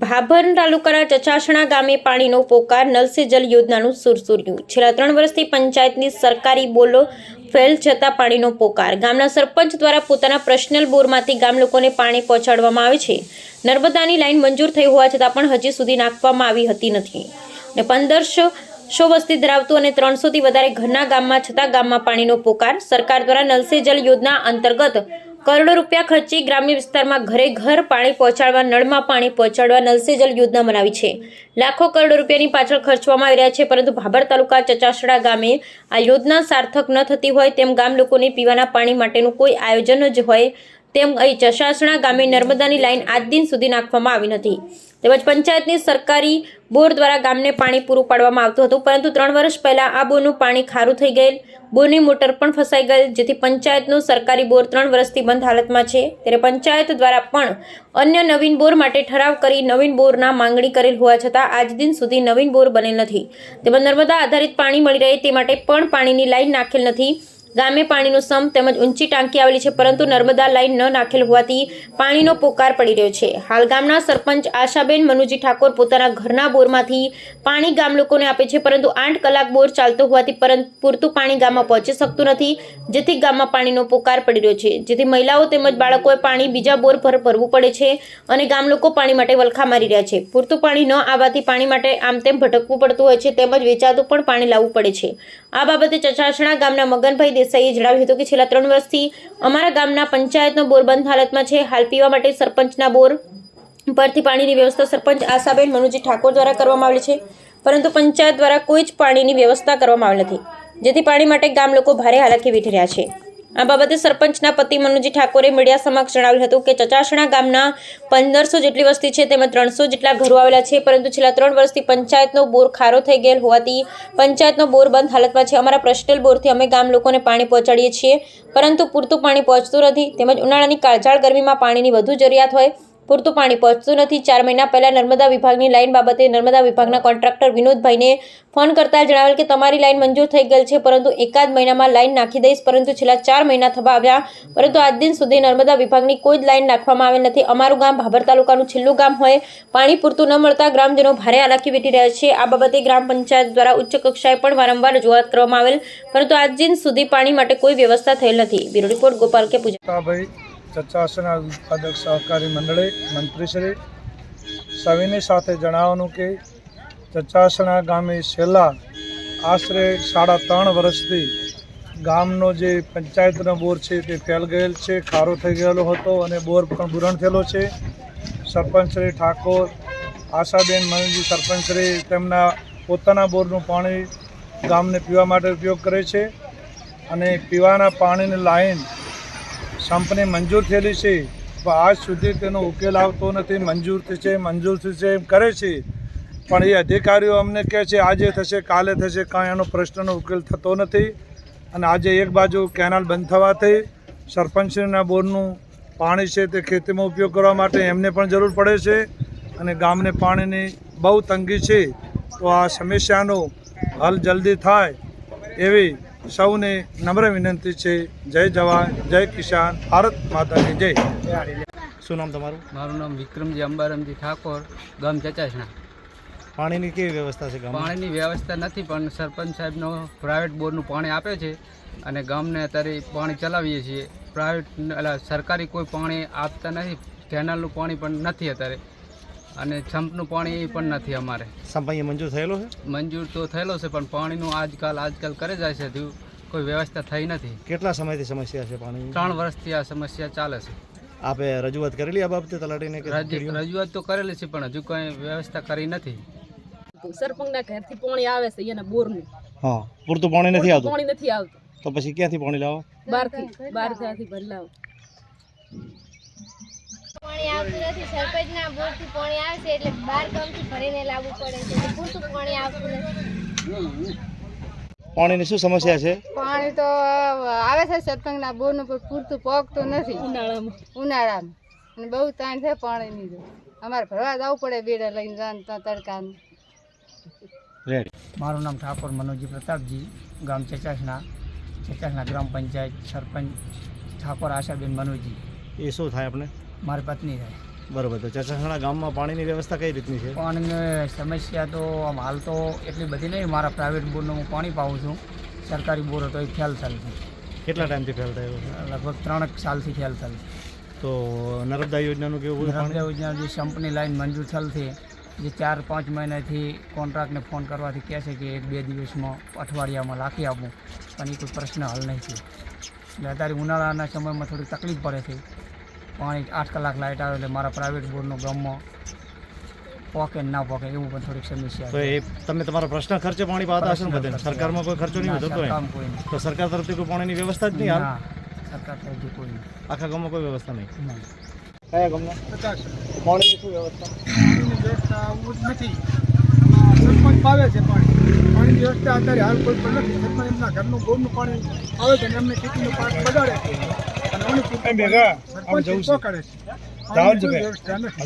ભાભર તાલુકાના ચચાસણા ગામે પાણીનો પોકાર નલ સે જલ યોજનાનું સુરસુર્યું। છેલ્લા 3 વર્ષથી પંચાયતની સરકારી બોલો ફેલ છતાં પાણીનો પોકાર। ગામના સરપંચ દ્વારા પોતાના પર્સનલ બોરમાંથી ગામ લોકોને પાણી પહોંચાડવામાં આવે છે। નર્મદાની લાઈન મંજૂર થઈ હોવા છતાં પણ હજી સુધી નાખવામાં આવી હતી નથી અને 1500 વસ્તી ધરાવતું અને 300થી વધારે ઘરના ગામમાં છતાં ગામમાં પાણીનો પોકાર। સરકાર દ્વારા નલ સે જલ યોજના અંતર્ગત કરોડો રૂપિયા ખર્ચી ગ્રામ્ય વિસ્તારમાં ઘરે ઘર પાણી પહોંચાડવા, નળમાં પાણી પહોંચાડવા નલ સે જલ યોજના બનાવી છે। લાખો કરોડો રૂપિયાની પાછળ ખર્ચવામાં આવી રહ્યા છે, પરંતુ ભાભર તાલુકા ચચાસણા ગામે આ યોજના સાર્થક ન થતી હોય તેમ ગામ લોકોને પીવાના પાણી માટેનું કોઈ આયોજન જ હોય તેમ અહીં ચચાસણા ગામે નર્મદાની લાઈન આજ દિન સુધી નાખવામાં આવી નથી। તેમજ પંચાયતની સરકારી બોર દ્વારા ગામને પાણી પૂરું પાડવામાં આવતું હતું, પરંતુ 3 વર્ષ પહેલા આ બોરનું પાણી ખારું થઈ ગયેલ, બોરની મોટર પણ ફસાઈ ગયેલ, જેથી પંચાયતનું સરકારી બોર 3 વર્ષથી બંધ હાલતમાં છે। ત્યારે પંચાયત દ્વારા પણ અન્ય નવીન બોર માટે ઠરાવ કરી નવીન બોરના માંગણી કરેલ હોવા છતાં આજ દિન સુધી નવીન બોર બનેલ નથી। તેમજ નર્મદા આધારિત પાણી મળી રહે તે માટે પણ પાણીની લાઈન નાખેલ નથી। ગામે પાણીનું સમ તેમજ ઊંચી ટાંકી આવેલી છે, પરંતુ નર્મદા લાઈન ન નાખેલ હોવાથી પાણીનો પોકાર પડી રહ્યો છે। હાલ ગામના સરપંચ આશાબેન મનુજી ઠાકોર પોતાના ઘરના બોરમાંથી પાણી ગામ લોકોને આપે છે, પરંતુ 8 કલાક બોર ચાલતો હોવાથી પૂરતું પાણી ગામમાં પહોંચી શકતું નથી, જેથી ગામમાં પાણીનો પોકાર પડી રહ્યો છે, જેથી મહિલાઓ તેમજ બાળકોએ પાણી બીજા બોર પર ભરવું પડે છે અને ગામ લોકો પાણી માટે વલખા મારી રહ્યા છે। પૂરતું પાણી ન આવવાથી પાણી માટે આમ તેમ ભટકવું પડતું હોય છે, તેમજ વેચાતું પણ પાણી લાવવું પડે છે। આ બાબતે ચચાસણા ગામના મગનભાઈ દેસાઈએ જણાવ્યું હતું કે છેલ્લા 3 વર્ષથી અમારા ગામના પંચાયતનો બોર બંધ હાલતમાં છે। હાલ પીવા માટે સરપંચના બોર પરથી પાણીની વ્યવસ્થા સરપંચ આશાબેન મનુજી ઠાકોર દ્વારા કરવામાં આવેલી છે, પરંતુ પંચાયત દ્વારા કોઈ જ પાણીની વ્યવસ્થા કરવામાં આવેલ નથી, જેથી પાણી માટે ગામ લોકો ભારે હાલાકી વેઠી રહ્યા છે। આ બાબતે સરપંચના પતિ મનુજી ઠાકોરે મીડિયા સમક્ષ જણાવ્યું હતું કે ચચાસણા ગામના 1500 જેટલી વસ્તી છે, તેમાં 300 જેટલા ઘરો આવેલા છે, પરંતુ છેલ્લા 3 વર્ષથી પંચાયતનો બોર ખારો થઈ ગયેલ હોવાથી પંચાયતનો બોર બંધ હાલતમાં છે। અમારા પર્સનલ બોરથી અમે ગામ લોકોને પાણી પહોંચાડીએ છીએ, પરંતુ પૂરતું પાણી પહોંચતું નથી, તેમજ ઉનાળાની કાળઝાળ ગરમીમાં પાણીની વધુ જરૂરિયાત હોય, પૂરતું પાણી પહોંચતું નથી। 4 મહિના પહેલા નર્મદા વિભાગની લાઈન બાબતે નર્મદા વિભાગના કોન્ટ્રાક્ટર વિનોદભાઈને ફોન કરતા જણાવેલ કે તમારી લાઈન મંજૂર થઈ ગયેલ છે, પરંતુ એકાદ મહિનામાં લાઈન નાખી દઈશ, પરંતુ છેલ્લા 4 મહિના થવા આવ્યા, પરંતુ આજ દિન સુધી નર્મદા વિભાગની કોઈ જ લાઈન નાખવામાં આવેલ નથી। અમારું ગામ ભાભર તાલુકાનું છેલ્લું ગામ હોય, પાણી પૂરતું ન મળતા ગ્રામજનો ભારે હાલાકી વેઠી રહ્યા છે। આ બાબતે ગ્રામ પંચાયત દ્વારા ઉચ્ચ કક્ષાએ પણ વારંવાર રજૂઆત કરવામાં આવેલ, પરંતુ આજ દિન સુધી પાણી માટે કોઈ વ્યવસ્થા થયેલ નથી। બ્યુરો રિપોર્ટ ગોપાલ કે પૂજા। ચચાસણા ઉત્પાદક સહકારી મંડળે મંત્રીશ્રી સવિની સાથે જણાવવાનું કે ચચાસણા ગામે છેલ્લા આશરે 3.5 વર્ષથી ગામનો જે પંચાયતનો બોર છે તે ફેલ ગયેલ છે, ખારો થઈ ગયેલો હતો અને બોર પણ બુરણ થયેલો છે। સરપંચશ્રી ઠાકોર આશાબેન મનુજી સરપંચશ્રી તેમના પોતાના બોરનું પાણી ગામને પીવા માટે ઉપયોગ કરે છે અને પીવાના પાણીની લાઈન સંપને મંજૂર થયેલી છે, પણ આજ સુધી તેનો ઉકેલ આવતો નથી। મંજૂર થશે એમ કરે છે, પણ એ અધિકારીઓ અમને કહે છે આજે થશે કાલે થશે, કાંઈ એનો પ્રશ્નનો ઉકેલ થતો નથી। અને આજે એક બાજુ કેનાલ બંધ થવાથી સરપંચના બોરનું પાણી છે તે ખેતીમાં ઉપયોગ કરવા માટે એમને પણ જરૂર પડે છે અને ગામને પાણીની બહુ તંગી છે, તો આ સમસ્યાનો હલ જલ્દી થાય એવી સૌને નમ્ર વિનંતી છે। જય જવાન, જય કિસાન, ભારત માતા કી જય। શું નામ તમારું? મારું નામ વિક્રમજી અંબારામજી ઠાકોર, ગામ ચચાસણા। પાણીની કેવી વ્યવસ્થા છે ગામમાં? પાણીની વ્યવસ્થા નથી, પણ સરપંચ સાહેબનો પ્રાઇવેટ બોરનું પાણી આપે છે અને ગામને અત્યારે પાણી ચલાવીએ છીએ। પ્રાઇવેટ સરકારી કોઈ પાણી આપતા નથી, કેનાલનું પાણી પણ નથી અત્યારે, અને સંપનું પાણી પણ નથી અમારે। સંપ અહીંયા મંજૂર થયેલો છે? મંજૂર તો થયેલો છે, પણ પાણીનું આજકાલ કરે જાય છે, કોઈ વ્યવસ્થા થઈ નથી। કેટલા સમયથી સમસ્યા છે પાણી? 3 વર્ષથી આ સમસ્યા ચાલે છે। આપે રજૂઆત કરેલી આ બાબતે તલાટીને? રજૂઆત તો કરેલી છે, પણ હજુ કંઈ વ્યવસ્થા કરી નથી। સરપંચના ઘરથી પાણી આવે છે એના બોરનું, હા, પૂરતું પાણી નથી આવતું? પાણી નથી આવતું, તો પછી ક્યાંથી પાણી લાવો? બહારથી ભરી લાવો। પાણી આવતું નથી, સરપંચના બોરથી પાણી આવે છે એટલે 12 ગામથી ભરીને લાવવું પડે છે, પૂરતું પાણી આવતું નથી। પાણીની શું સમસ્યા છે? પાણી તો આવે છે સરપંચના બોરનું, પણ પૂરતું પોગતું નથી ઉનાળામાં અને બહુ તાણ છે પાણીની, અમારે ભરવા જવું પડે બેડા લઈને જાન તડકાનું। મારું નામ ઠાકોર મનોજી પ્રતાપજી, ગામ ચચાસણા ગ્રામ પંચાયત, સરપંચ ઠાકોર આશાબેન મનોજી। એ શું થાય આપણે? મારી પત્ની થાય। બરોબર. તો ચચાસણા ગામમાં પાણીની વ્યવસ્થા કઈ રીતની છે? પાણીની સમસ્યા તો આમ હાલ તો એટલી બધી નહીં. મારા પ્રાઇવેટ બોરનું હું પાણી પાઉં છું. સરકારી બોર હતો એ ફેલ ચાલે છે. કેટલા ટાઈમથી ફેલ થયો છે? લગભગ 3 સાલથી ફેલ ચાલે છે. તો નર્મદા યોજનાનું કેવું નર્મદા પાણી? યોજના જે સંપની લાઈન મંજૂર થયેલ છે, જે 4-5 મહિનાથી કોન્ટ્રાક્ટને ફોન કરવાથી કહે છે કે 1-2 દિવસમાં અઠવાડિયામાં રાખી આપું, પણ એ કોઈ પ્રશ્ન હલ નહીં છે. એટલે અત્યારે ઉનાળાના સમયમાં થોડી તકલીફ પડે છે. પાણી 8 કલાક લાઇટ આવે એટલે મારા પ્રાઇવેટ બોરનો ગામમાં પોકે ના પોકે એવું પણ થોડીક સમસ્યા તો છે. એ તમે તમારા પ્રશ્ન ખર્ચે પાણી પાતા હશો ને બધે? સરકારમાં કોઈ ખર્ચો નહીં થતો હોય? સરકારમાં કોઈ નહીં. તો સરકાર તરફથી કોઈ પાણીની વ્યવસ્થા જ નહીં હાલ? ના, સરકાર તરફથી કોઈ નહીં. આખા ગામમાં કોઈ વ્યવસ્થા નહીં? નહીં. કયા ગામમાં પાણીની શું વ્યવસ્થા? પાણીની વ્યવસ્થા આવું જ નથી. સરપંચ પાવે છે પાણીની વ્યવસ્થા અત્યારે હાલ કોઈ પણ નથી. સરપંચ એમના ઘરનું બોરનું પાણી આવે છે અને એમને ખેતીનું પાક બગાડે છે અને સરપંચ પકડે છે. વ્યવસ્થા નથી.